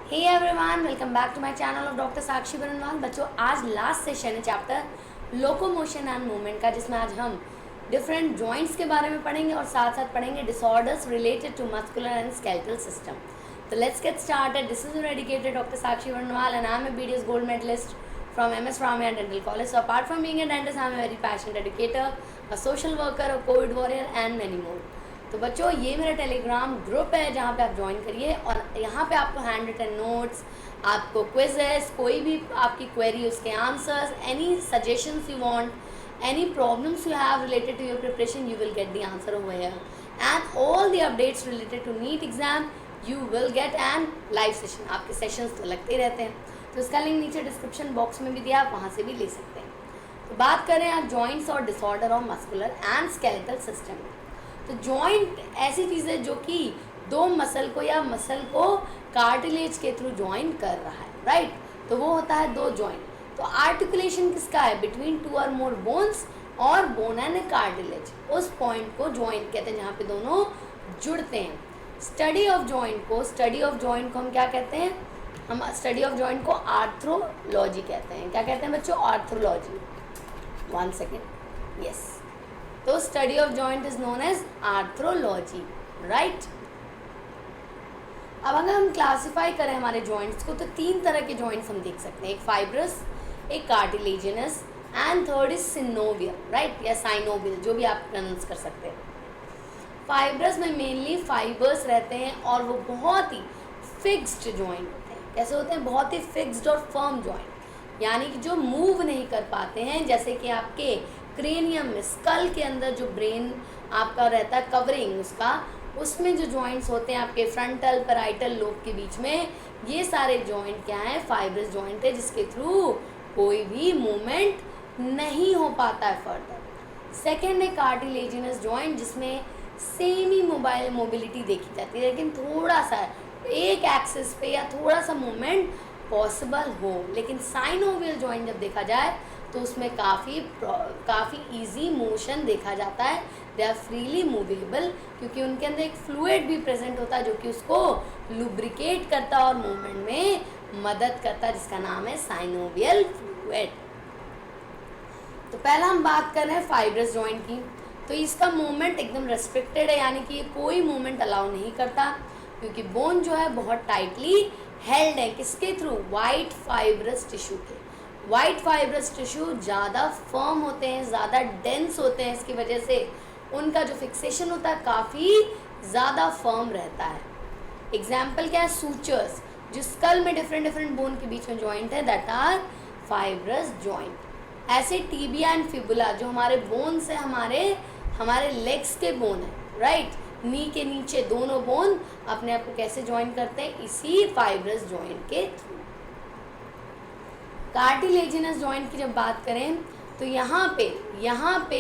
Hey everyone, welcome back to my channel of doctor Sakshi Barnwal. बच्चों, आज last session है chapter locomotion and movement का, जिसमें आज हम डिफरेंट जॉइंट्स के बारे में पढ़ेंगे और साथ साथ पढ़ेंगे disorders related to muscular and skeletal system. तो let's get started. This is your educated doctor Sakshi Barnwal and I am a BDS gold medalist from MS Ramaya Dental College. So apart from being a dentist, I am a very passionate educator, a social worker, a COVID warrior and many more. तो बच्चों, ये मेरा Telegram group है जहाँ पे आप join करिए और यहाँ पे आपको हैंड रिटन नोट्स, आपको क्विजेस, कोई भी आपकी क्वेरी उसके answers, any suggestions you want, any problems you have related to your preparation, you will get the answer over here and all the updates related to NEET exam you will get and live session. आपके sessions तो लगते ही रहते हैं, तो इसका link नीचे description box में भी दिया, आप वहाँ से भी ले सकते हैं। तो बात करें आप जॉइंट्स और disorder of muscular and skeletal system. तो जॉइंट ऐसी चीज़ है जो कि दो मसल को या मसल को कार्टिलेज के थ्रू जॉइन कर रहा है, राइट। तो वो होता है दो जॉइंट। तो आर्टिकुलेशन किसका है? बिटवीन टू और मोर बोन्स और बोन एंड कार्टिलेज। उस पॉइंट को जॉइंट कहते हैं जहाँ पे दोनों जुड़ते हैं। स्टडी ऑफ जॉइंट को हम क्या कहते हैं? हम स्टडी ऑफ जॉइंट को आर्थ्रोलॉजी कहते हैं। क्या कहते हैं बच्चों? आर्थ्रोलॉजी। 1 second, yes. तो study of joint is known as arthrology, right. अब अगर हम क्लासिफाई करें हमारे जॉइंट्स को, तो 3 तरह के जॉइंट्स हम देख सकते हैं, एक फाइब्रस, एक cartilaginous and third is synovial, right, या साइनोवियल, जो भी आप प्रोनाउंस कर सकते हैं। फाइब्रस में मेनली फाइबर्स रहते हैं और वो बहुत ही फिक्स्ड जॉइंट होते हैं। कैसे होते हैं? बहुत ही फिक्स्ड और फर्म जॉइंट, यानी कि जो मूव नहीं कर पाते हैं। जैसे कि आपके क्रेनियम में, स्कल के अंदर जो ब्रेन आपका रहता है कवरिंग उसका, उसमें जो जॉइंट्स होते हैं आपके फ्रंटल पैराइटल लोब के बीच में, ये सारे जॉइंट क्या हैं? फाइब्रस जॉइंट है, जिसके थ्रू कोई भी मूवमेंट नहीं हो पाता है फर्दर। सेकेंड है कार्टिलेजिनस जॉइंट, जिसमें सेमी मोबाइल मोबिलिटी देखी जाती है, लेकिन थोड़ा सा एक एक्सिस पे या थोड़ा सा मूवमेंट पॉसिबल हो। लेकिन साइनोवियल जॉइंट जब देखा जाए तो उसमें काफ़ी इजी मोशन देखा जाता है। दे आर फ्रीली मूवेबल, क्योंकि उनके अंदर एक फ्लूइड भी प्रेजेंट होता है जो कि उसको लुब्रिकेट करता है और मूवमेंट में मदद करता है, जिसका नाम है साइनोवियल फ्लूइड। तो पहला हम बात कर रहे हैं फाइब्रस जॉइंट की। तो इसका मूवमेंट एकदम रेस्ट्रिक्टेड है, यानी कि ये कोई मूवमेंट अलाउ नहीं करता, क्योंकि बोन जो है बहुत टाइटली हेल्ड है। किसके थ्रू? वाइट फाइब्रस टिश्यू के। वाइट फाइब्रस टिश्यू ज़्यादा फर्म होते हैं, ज़्यादा डेंस होते हैं, इसकी वजह से उनका जो फिक्सेशन होता है काफ़ी ज़्यादा फर्म रहता है। एग्जाम्पल क्या है? सूचर्स, जो स्कल में डिफरेंट बोन के बीच में जॉइंट है, दैट आर फाइब्रस जॉइंट। ऐसे टीबिया एंड फिबुला, जो हमारे बोन्स है, हमारे लेग्स के बोन है, राइट, नी के नीचे दोनों बोन अपने आप को कैसे ज्वाइन करते हैं? इसी फाइब्रस जॉइंट के थ्रू। कार्टिलेजिनस जॉइंट की जब बात करें तो यहाँ पे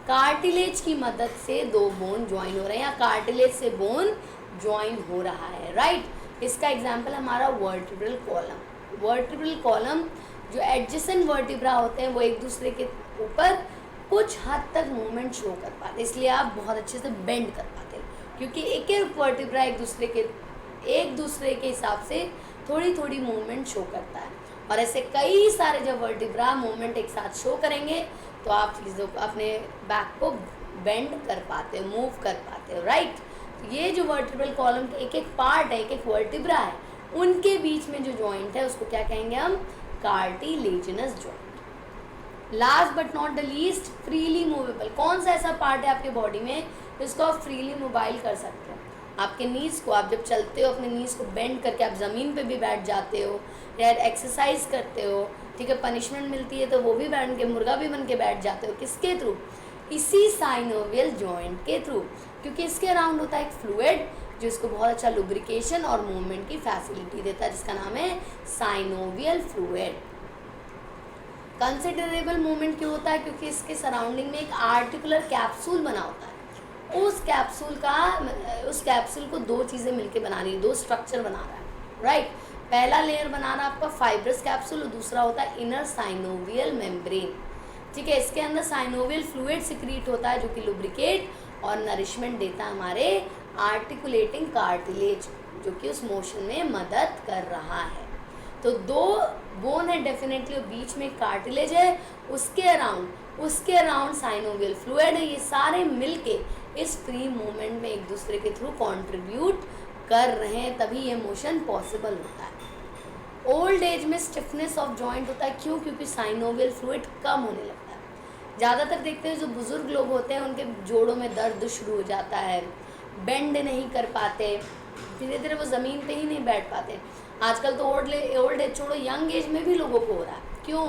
कार्टिलेज की मदद से दो बोन ज्वाइन हो रहे हैं, या कार्टिलेज से बोन ज्वाइन हो रहा है, राइट। इसका एग्जांपल हमारा वर्टिब्रल कॉलम। वर्टिब्रल कॉलम, जो एडजेसेंट वर्टिब्रा होते हैं, वो एक दूसरे के ऊपर कुछ हद तक मूवमेंट शो कर पाते, इसलिए आप बहुत अच्छे से बेंड कर पाते हैं, क्योंकि एक एक वर्टिब्रा एक दूसरे के हिसाब से थोड़ी मूवमेंट शो करता है। और ऐसे कई सारे जब वर्टिब्रा मूवमेंट एक साथ शो करेंगे तो आप चीज़ों को, अपने बैक को बेंड कर पाते हो, मूव कर पाते हो, राइट। तो ये जो वर्टिब्रल कॉलम के एक एक पार्ट है, एक एक वर्टिब्रा है, उनके बीच में जो जॉइंट है उसको क्या कहेंगे हम? Cartilaginous joint. Last but not the least, freely movable. कौन सा ऐसा पार्ट है आपके बॉडी में जिसको आप फ्रीली मोबाइल कर सकते हो? आपके नीज को, आप जब चलते हो अपने नीज को बेंड करके आप ज़मीन पे भी बैठ जाते हो, या एक्सरसाइज करते हो, ठीक है, पनिशमेंट मिलती है तो वो भी बैठ के, मुर्गा भी बन के बैठ जाते हो। किसके थ्रू? इसी साइनोवियल जॉइंट के थ्रू, क्योंकि इसके अराउंड होता है एक फ्लूइड जो इसको बहुत अच्छा लुब्रिकेशन और मूवमेंट की फैसिलिटी देता है, जिसका नाम है साइनोवियल फ्लूइड। कंसिडरेबल मूवमेंट क्यों होता है? क्योंकि इसके सराउंडिंग में एक आर्टिकुलर कैप्सूल बना होता है। उस कैप्सूल को दो चीज़ें मिलके बना रही है, दो स्ट्रक्चर बना रहा है, राइट। पहला लेयर बना रहा है आपका फाइब्रस कैप्सूल और दूसरा होता है इनर साइनोवियल मेम्ब्रेन, ठीक है। इसके अंदर साइनोवियल फ्लूइड सिक्रीट होता है जो कि लुब्रिकेट और नरिशमेंट देता है हमारे आर्टिकुलेटिंग कार्टिलेज जो कि उस मोशन में मदद कर रहा है। तो दो बोन है डेफिनेटली, बीच में कार्टिलेज है, उसके अराउंड साइनोवियल फ्लूइड है। ये सारे मिलके इस फ्री मूवमेंट में एक दूसरे के थ्रू कंट्रीब्यूट कर रहे हैं, तभी ये मोशन पॉसिबल होता है। ओल्ड एज में स्टिफनेस ऑफ जॉइंट होता है, क्यों? क्योंकि साइनोवियल फ्लूइड कम होने लगता है। ज़्यादातर देखते हैं जो बुजुर्ग लोग होते हैं उनके जोड़ों में दर्द शुरू हो जाता है, बेंड नहीं कर पाते, धीरे धीरे वो ज़मीन पे ही नहीं बैठ पाते। आजकल तो ओल्ड एज छोड़ो, यंग एज में भी लोगों को हो रहा है। क्यों?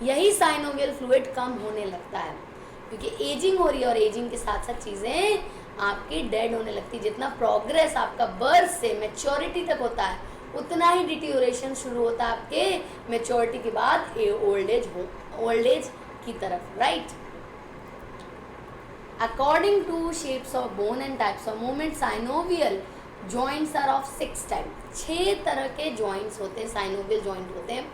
यही साइनोवियल फ्लूइड कम होने लगता है, क्योंकि एजिंग हो रही है और एजिंग के साथ साथ चीज़ें आपकी डेड होने लगती है। जितना प्रोग्रेस आपका बर्थ से मैच्योरिटी तक होता है, उतना ही डिटीरियोरेशन शुरू होता है आपके मैच्योरिटी के बाद ओल्ड एज की तरफ, right. According to shapes of bone and types of movement, synovial joints are of 6 types. 6 तरह के जॉइंट्स होते हैं, साइनोवियल जॉइंट होते हैं।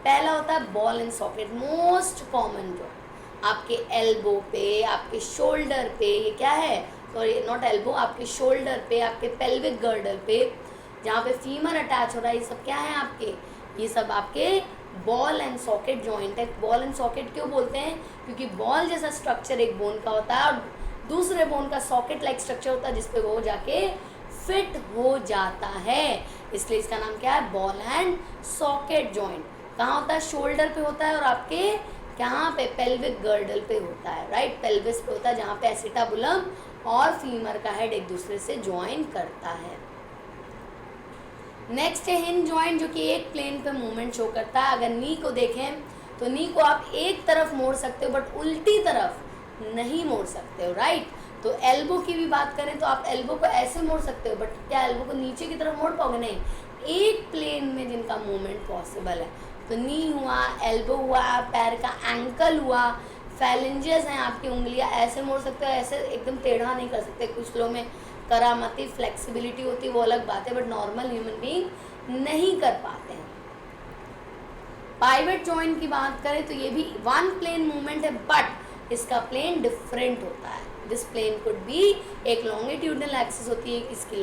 पहला होता है ball and socket, most common joint. आपके एल्बो पे, आपके शोल्डर पे, ये क्या है, सॉरी नॉट एल्बो, आपके शोल्डर पे, आपके पेल्विक गर्डल पे, जहाँ पे फीमर अटैच हो रहा है, ये सब क्या है आपके, ये सब आपके बॉल एंड सॉकेट जॉइंट है। बॉल एंड सॉकेट क्यों बोलते हैं? क्योंकि बॉल जैसा स्ट्रक्चर एक बोन का होता है और दूसरे बोन का सॉकेट लाइक स्ट्रक्चर होता है, जिसपे वो जाके फिट हो जाता है, इसलिए इसका नाम क्या है, बॉल एंड सॉकेट जॉइंट। कहाँ होता है? शोल्डर पे होता है और आपके कहाँ पे, पेल्विक गर्डल पे होता है, राइट, पेल्विस पे होता है, जहाँ पे एसिटाबुलम और फीमर का हेड एक दूसरे से ज्वाइन करता है। नेक्स्ट है हिंज जॉइंट, जो कि एक प्लेन पे मूवमेंट शो करता है। अगर नी को देखें तो नी को आप एक तरफ मोड़ सकते हो बट उल्टी तरफ नहीं मोड़ सकते हो, राइट। तो एल्बो की भी बात करें तो आप एल्बो को ऐसे मोड़ सकते हो, बट क्या एल्बो को नीचे की तरफ मोड़ पाओगे? नहीं। एक प्लेन में जिनका मूवमेंट पॉसिबल है, तो नी हुआ, एल्बो हुआ, पैर का एंकल हुआ, फैलेंजेस हैं आपकी उंगलियां, ऐसे मोड़ सकते हो, ऐसे एकदम टेढ़ा नहीं कर सकते। कुछ लोग में करामती फ्लेक्सिबिलिटी होती है, वो अलग बात है, बट नॉर्मल ह्यूमन बीइंग नहीं कर पाते हैं। पाइवट जॉइंट की बात करें तो ये भी वन प्लेन मूवमेंट है, बट इसका प्लेन डिफरेंट होता है। दिस प्लेन कुड बी, एक लॉन्गिट्यूडनल एक्सिस होती है, इसकी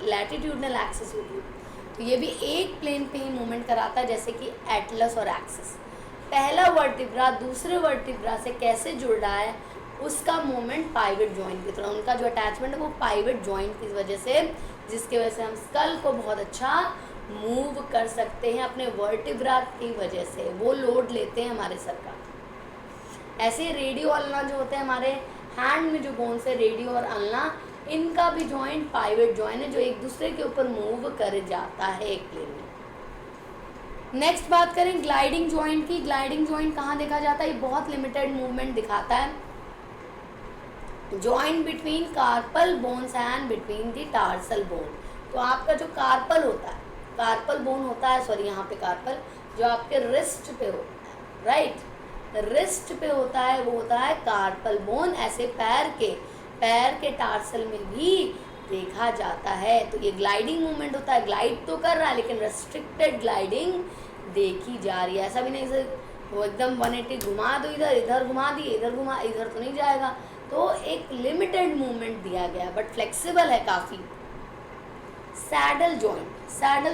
लैटिट्यूडनल एक्सिस होती है। तो ये भी एक प्लेन पे ही मूवमेंट कराता है, जैसे कि एटलस और एक्सिस। पहला वर्टिब्रा दूसरे वर्टिब्रा से कैसे जुड़ रहा है, उसका मूवमेंट पाइवट जॉइंट की तरह, उनका जो अटैचमेंट है वो पाइवट जॉइंट की वजह से, जिसकी वजह से हम स्कल को बहुत अच्छा मूव कर सकते हैं अपने वर्टिब्रा की वजह से, वो लोड लेते हैं हमारे सर का। ऐसे रेडियो अल्ना जो होते हैं हमारे हैंड में, जो बोन्स है रेडियो और अल्ना, इनका भी जॉइंट पाइवट जॉइंट है, जो एक दूसरे के ऊपर मूव कर जाता है एक प्लेन में। नेक्स्ट बात करें ग्लाइडिंग जॉइंट की। ग्लाइडिंग जॉइंट कहाँ देखा जाता है? ये बहुत लिमिटेड मूवमेंट दिखाता है। Joint between carpal bones and between the tarsal bone. तो आपका जो कार्पल होता है, कार्पल बोन होता है, सॉरी यहाँ पे कार्पल, जो आपके रिस्ट पे होता है, राइट, रिस्ट पे होता है, वो होता है कार्पल बोन। ऐसे पैर के टार्सल में भी देखा जाता है। तो ये ग्लाइडिंग मूवमेंट होता है, ग्लाइड तो कर रहा है लेकिन रेस्ट्रिक्टेड ग्लाइडिंग देखी जा रही है। ऐसा भी नहीं सर वो एकदम 180 घुमा दो, इधर घुमा दिए, इधर तो नहीं जाएगा। तो एक लिमिटेड मूवमेंट दिया गया, बट फ्लेक्सिबल है काफ़ी। सैडल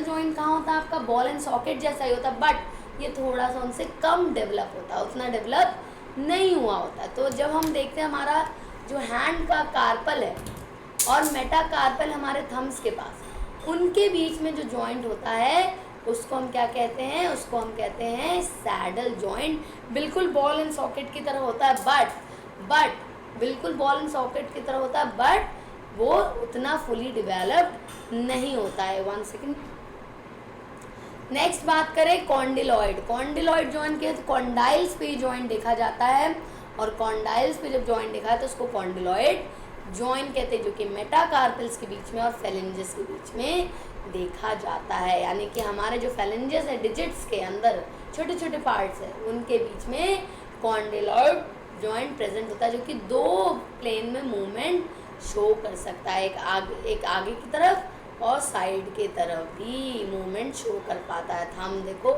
जॉइंट कहाँ होता है? आपका बॉल एंड सॉकेट जैसा ही होता है, बट ये थोड़ा सा उनसे कम डेवलप होता है, उतना डेवलप नहीं हुआ होता। तो जब हम देखते हैं हमारा जो हैंड का कार्पल है और मेटाकार्पल हमारे थम्स के पास, उनके बीच में जो जॉइंट होता है उसको हम क्या कहते हैं? उसको हम कहते हैं सैडल जॉइंट। बिल्कुल बॉल एंड सॉकेट की तरह होता है, बट बिल्कुल बॉल एंड सॉकेट की तरह होता है, बट वो उतना फुली डेवलप्ड नहीं होता है। 1 सेकेंड। नेक्स्ट बात करें कॉन्डिलॉइड जॉइंट के, तो कॉन्डाइल्स पे जॉइंट देखा जाता है, और कॉन्डाइल्स पे जब जॉइंट देखा है तो उसको कॉन्डिलॉइड जॉइंट कहते हैं, जो कि मेटाकार्पल्स के बीच में और फेलेंजेस के बीच में देखा जाता है। यानी कि हमारे जो फेलेंजेस है, डिजिट्स के अंदर छोटे छोटे पार्ट्स है, उनके बीच में कॉन्डिलॉइड जॉइंट प्रेजेंट होता है, जो कि 2 प्लेन में मूवमेंट शो कर सकता है, एक आगे की तरफ और साइड के तरफ भी मूवमेंट शो कर पाता है। थंब देखो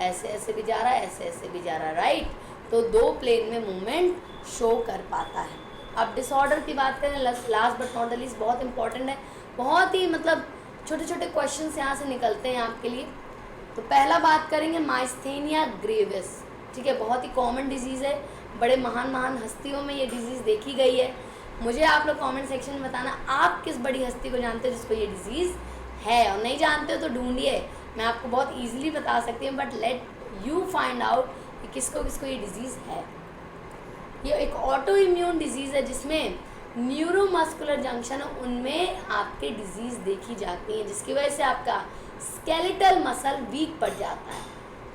ऐसे ऐसे भी जा रहा है, ऐसे ऐसे भी जा रहा है, राइट। तो 2 प्लेन में मूवमेंट शो कर पाता है। अब डिसऑर्डर की बात करें, last but not the least, बहुत इंपॉर्टेंट है, बहुत ही मतलब छोटे छोटे क्वेश्चन यहाँ से निकलते हैं आपके लिए। तो पहला बात करेंगे माइस्थेनिया ग्रेविस, ठीक है, बहुत ही कॉमन डिजीज़ है, बड़े महान महान हस्तियों में ये डिजीज़ देखी गई है। मुझे आप लोग कमेंट सेक्शन में बताना आप किस बड़ी हस्ती को जानते हो जिसको ये डिजीज़ है, और नहीं जानते हो तो ढूंढिए, मैं आपको बहुत ईजिली बता सकती हूँ, but let you find out कि किसको किसको ये डिजीज़ है। ये एक ऑटो इम्यून डिजीज़ है जिसमें न्यूरोमस्कुलर जंक्शन है, उनमें आपके डिजीज़ देखी जाती है, जिसकी वजह से आपका स्केलेटल मसल वीक पड़ जाता है,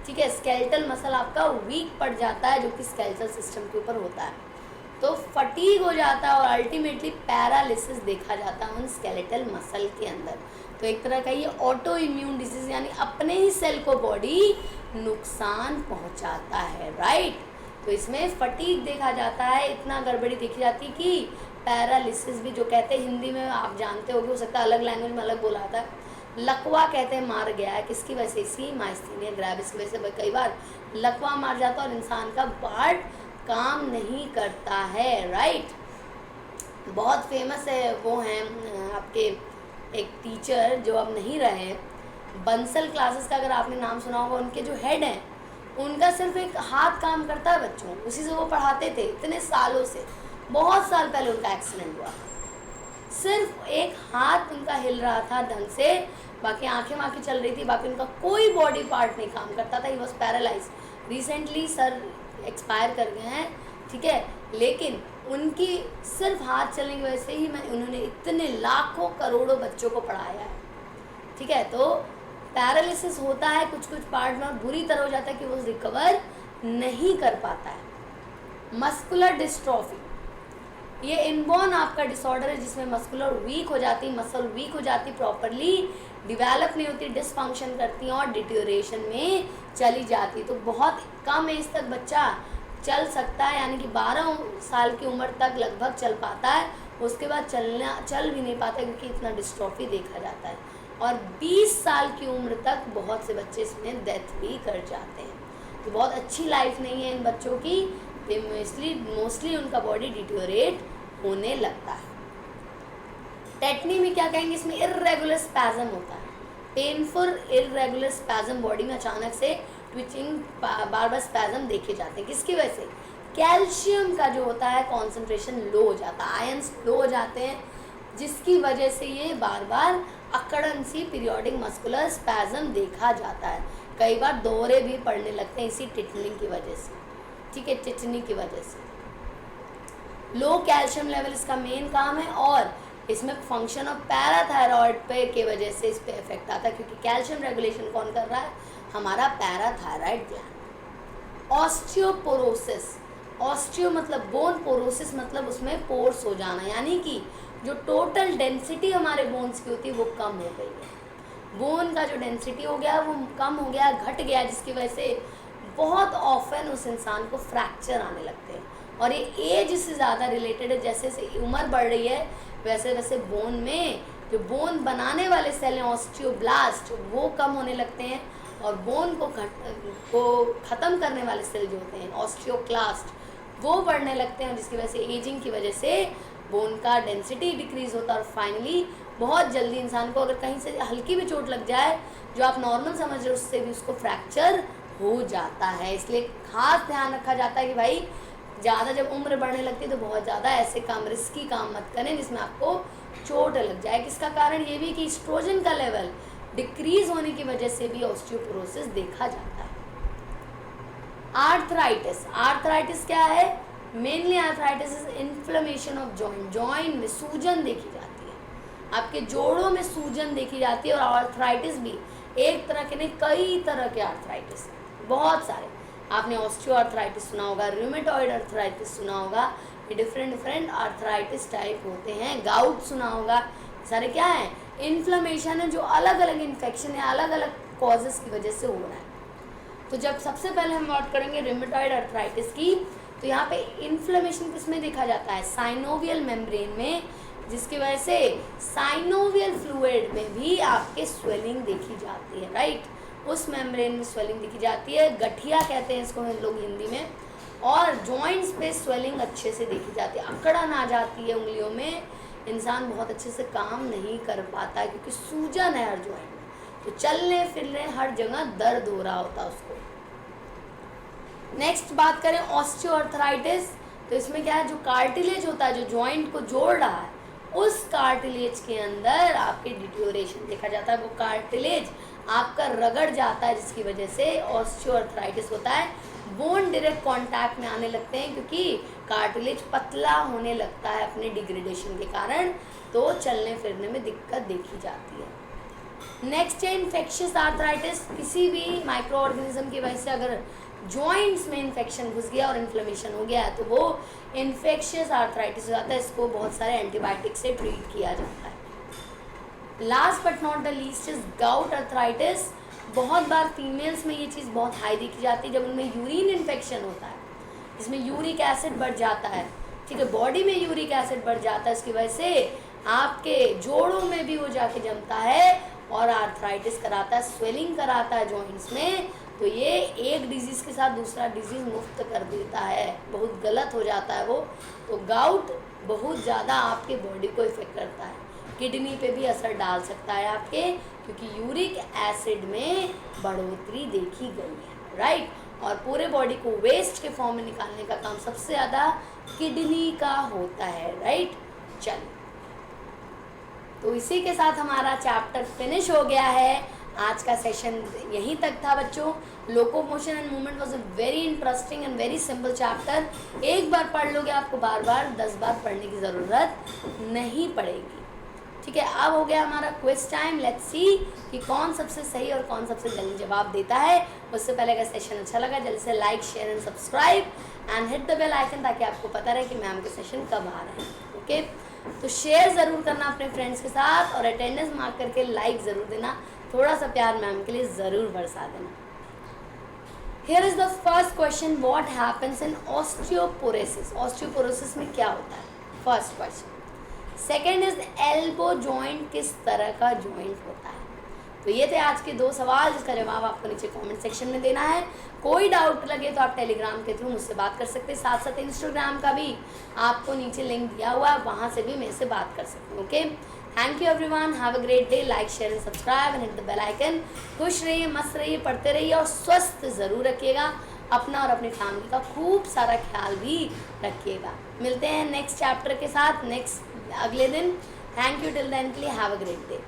ठीक है, स्केलेटल मसल आपका वीक पड़ जाता है जो कि स्केलेटल सिस्टम के ऊपर होता है, तो फटीग हो जाता है और अल्टीमेटली पैरालिसिस देखा जाता है उन स्केलेटल मसल के अंदर। तो एक तरह का ये ऑटो इम्यून डिजीज़, यानी अपने ही सेल को बॉडी नुकसान पहुंचाता है, राइट। तो इसमें फटीग देखा जाता है, इतना गड़बड़ी देखी जाती है कि पैरालिसिस भी, जो कहते हैं हिंदी में आप जानते हो सकता है अलग लैंग्वेज में अलग बोला आता है, लकवा कहते हैं मार गया है, किसकी वजह से, इसी माइस्थेनिया ग्रेविस की वजह से कई बार लकवा मार जाता है और इंसान का पार्ट काम नहीं करता है, राइट। बहुत फेमस है, वो हैं आपके एक टीचर जो अब नहीं रहे, बंसल क्लासेस का अगर आपने नाम सुना होगा, उनके जो हेड हैं उनका सिर्फ एक हाथ काम करता है बच्चों, उसी से वो पढ़ाते थे इतने सालों से, बहुत साल पहले उनका एक्सीडेंट हुआ, सिर्फ एक हाथ उनका हिल रहा था ढंग से, बाकी आंखें वाँखें चल रही थी, बाकी उनका कोई बॉडी पार्ट नहीं काम करता था, he was paralyse. Recently sir expire कर गए हैं, ठीक है, लेकिन उनकी सिर्फ हाथ चलने की वजह से ही उन्होंने इतने लाखों करोड़ों बच्चों को पढ़ाया है, ठीक है। तो पैरालिसिस होता है कुछ कुछ पार्ट में और बुरी तरह हो जाता है कि वो रिकवर नहीं कर पाता है। मस्कुलर डिस्ट्रॉफी, ये इनबॉर्न आपका डिसऑर्डर है जिसमें मस्कुलर वीक हो जाती, मसल वीक हो जाती, प्रॉपरली डिवेलप नहीं होती, डिसफंक्शन करती हैं और डिटेरियोरेशन में चली जाती। तो बहुत कम एज तक बच्चा चल सकता है, यानी कि 12 साल की उम्र तक लगभग चल पाता है, उसके बाद चल भी नहीं पाता क्योंकि इतना डिस्ट्रॉफी देखा जाता है, और 20 साल की उम्र तक बहुत से बच्चे इसमें डेथ भी कर जाते हैं। तो बहुत अच्छी लाइफ नहीं है इन बच्चों की, मोस्टली उनका बॉडी डिटेरियोरेट होने लगता है। टेटनी में क्या कहेंगे, इसमें इर्रेगुलर स्पैज़म होता है, पेनफुल इर्रेगुलर स्पैज़म, बॉडी में अचानक से ट्विचिंग, बार बार स्पैज़म देखे जाते हैं, किसकी वजह से, कैल्शियम का जो होता है कॉन्सेंट्रेशन लो हो जाता है, आयंस लो हो जाते हैं, जिसकी वजह से ये बार बार अकड़न सी पीरियोडिक मस्कुलर स्पैज़म देखा जाता है, कई बार दौरे भी पड़ने लगते हैं इसी टिटनिंग की वजह से, ठीक है, टिटनी की वजह से। लो कैल्शियम लेवल इसका मेन काम है, और इसमें फंक्शन ऑफ पैराथायरॉयड पे के वजह से इस पे इफेक्ट आता है, क्योंकि कैल्शियम रेगुलेशन कौन कर रहा है, हमारा पैराथायरॉयड ग्लैंड। ऑस्टियोपोरोसिस, ऑस्टियो मतलब बोन, पोरोसिस मतलब उसमें पोर्स हो जाना, यानी कि जो टोटल डेंसिटी हमारे बोन्स की होती है वो कम हो गई है, बोन का जो डेंसिटी हो गया वो कम हो गया, घट गया, जिसकी वजह से बहुत ऑफन उस इंसान को फ्रैक्चर आने लगते हैं, और ये एज से ज़्यादा रिलेटेड है, जैसे जैसे उम्र बढ़ रही है वैसे वैसे बोन में जो बोन बनाने वाले सेल हैं ऑस्टियोब्लास्ट वो कम होने लगते हैं, और बोन को ख़त्म करने वाले सेल जो होते हैं ऑस्टियोक्लास्ट वो बढ़ने लगते हैं, जिसकी वजह से एजिंग की वजह से बोन का डेंसिटी डिक्रीज़ होता है, और फाइनली बहुत जल्दी इंसान को अगर कहीं से हल्की भी चोट लग जाए जो आप नॉर्मल समझ रहे हो उससे भी उसको फ्रैक्चर हो जाता है। इसलिए खास ध्यान रखा जाता है कि भाई ज़्यादा जब उम्र बढ़ने लगती है तो बहुत ज़्यादा ऐसे काम, रिस्की काम मत करें जिसमें आपको चोट लग जाए। किसका कारण ये भी कि एस्ट्रोजन का लेवल डिक्रीज होने की वजह से भी ऑस्टियोपोरोसिस देखा जाता है। आर्थराइटिस, आर्थराइटिस क्या है, mainly arthritis is inflammation of joint, joint में सूजन देखी जाती है, आपके जोड़ों में सूजन देखी जाती है, और आर्थराइटिस भी एक तरह के नहीं कई तरह के आर्थराइटिस, बहुत सारे, आपने ऑस्टियो आर्थराइटिस सुना होगा, रूमेटॉइड आर्थराइटिस सुना होगा, ये डिफरेंट आर्थराइटिस टाइप होते हैं, गाउट सुना होगा, सारे क्या है, इन्फ्लेमेशन है जो अलग अलग इन्फेक्शन है, अलग अलग कॉजेस की वजह से हो रहा है। तो जब सबसे पहले हम बात करेंगे रूमेटॉइड आर्थराइटिस की, तो यहाँ पे इन्फ्लेमेशन किसमें देखा जाता है, साइनोवियल मेम्ब्रेन में, जिसकी वजह से साइनोवियल फ्लूइड में भी आपके स्वेलिंग देखी जाती है, राइट, उस मेम्ब्रेन में स्वेलिंग देखी जाती है, गठिया कहते हैं इसको हम लोग हिंदी में, और जॉइंट्स पे स्वेलिंग अच्छे से देखी जाती है, अकड़न आ जाती है उंगलियों में, इंसान बहुत अच्छे से काम नहीं कर पाता है क्योंकि सूजन है हर जॉइंट में, तो चलने फिरने हर जगह दर्द हो रहा होता है उसको। नेक्स्ट बात करें ऑस्टियोआर्थराइटिस, तो इसमें क्या है, जो कार्टिलेज होता है जो जॉइंट को जोड़ रहा है, उस कार्टिलेज के अंदर आपके डिटोरेशन देखा जाता है। वो कार्टिलेज आपका रगड़ जाता है जिसकी वजह से ऑस्टियोआर्थराइटिस होता है। बोन डायरेक्ट कांटेक्ट में आने लगते हैं क्योंकि कार्टिलेज पतला होने लगता है अपने डिग्रेडेशन के कारण, तो चलने फिरने में दिक्कत देखी जाती है। नेक्स्ट है इन्फेक्शियस आर्थराइटिस, किसी भी माइक्रो ऑर्गेनिज्म की वजह से अगर जॉइंट्स में इन्फेक्शन घुस गया और इन्फ्लेमेशन हो गया है तो वो इन्फेक्शियस आर्थराइटिस हो जाता है। इसको बहुत सारे एंटीबायोटिक से ट्रीट किया जाता है। Last but not the least is gout arthritis. बहुत बार फीमेल्स में ये चीज़ बहुत हाई देखी जाती है जब उनमें यूरिन इन्फेक्शन होता है, इसमें यूरिक एसिड बढ़ जाता है, ठीक है, बॉडी में यूरिक एसिड बढ़ जाता है, इसकी वजह से आपके जोड़ों में भी वो जाके जमता है और आर्थराइटिस कराता है, स्वेलिंग कराता है जॉइंट्स में। तो ये एक डिजीज़ के साथ दूसरा डिजीज़ मुफ्त कर देता है, बहुत गलत हो जाता है वो। तो गाउट बहुत ज़्यादा आपके बॉडी को इफेक्ट करता है, किडनी पे भी असर डाल सकता है आपके, क्योंकि यूरिक एसिड में बढ़ोतरी देखी गई है, राइट। और पूरे बॉडी को वेस्ट के फॉर्म में निकालने का काम सबसे ज़्यादा किडनी का होता है, राइट। चलिए, तो इसी के साथ हमारा चैप्टर फिनिश हो गया है। आज का सेशन यहीं तक था बच्चों। Locomotion and movement was a very interesting and very simple chapter. एक बार पढ़ लोगे आपको बार बार 10 बार पढ़ने की ज़रूरत नहीं पड़ेगी, ठीक है। अब हो गया हमारा क्विज टाइम। लेट्स सी कि कौन सबसे सही और कौन सबसे जल्दी जवाब देता है। उससे पहले अगर सेशन अच्छा लगा जल्दी से like share and subscribe and hit the bell icon, ताकि आपको पता रहे कि मैम के सेशन कब आ रहे हैं, ओके। तो शेयर ज़रूर करना अपने फ्रेंड्स के साथ और अटेंडेंस मार्क करके लाइक ज़रूर देना, थोड़ा सा प्यार मैम के लिए ज़रूर बरसा देना। Here is the first question, what happens in osteoporosis? Osteoporosis में क्या होता है? First question. Second is elbow joint किस तरह का जॉइंट होता है? तो ये थे आज के 2 सवाल, जिसका जवाब आपको नीचे कमेंट सेक्शन में देना है। कोई डाउट लगे तो आप टेलीग्राम के थ्रू मुझसे बात कर सकते हैं, साथ साथ इंस्टाग्राम का भी आपको नीचे लिंक दिया हुआ है, वहाँ से भी मेरे से बात कर सकते हैं, okay. Thank you everyone, have a great day, like share and subscribe and hit the bell icon. खुश रहिए, मस्त रहिए, पढ़ते रहिए और स्वस्थ ज़रूर रखिएगा अपना और अपनी फैमिली का खूब सारा ख्याल भी रखिएगा। मिलते हैं नेक्स्ट चैप्टर के साथ नेक्स्ट अगले दिन। थैंक यू टिल देन के लिए, हैव अ ग्रेट डे।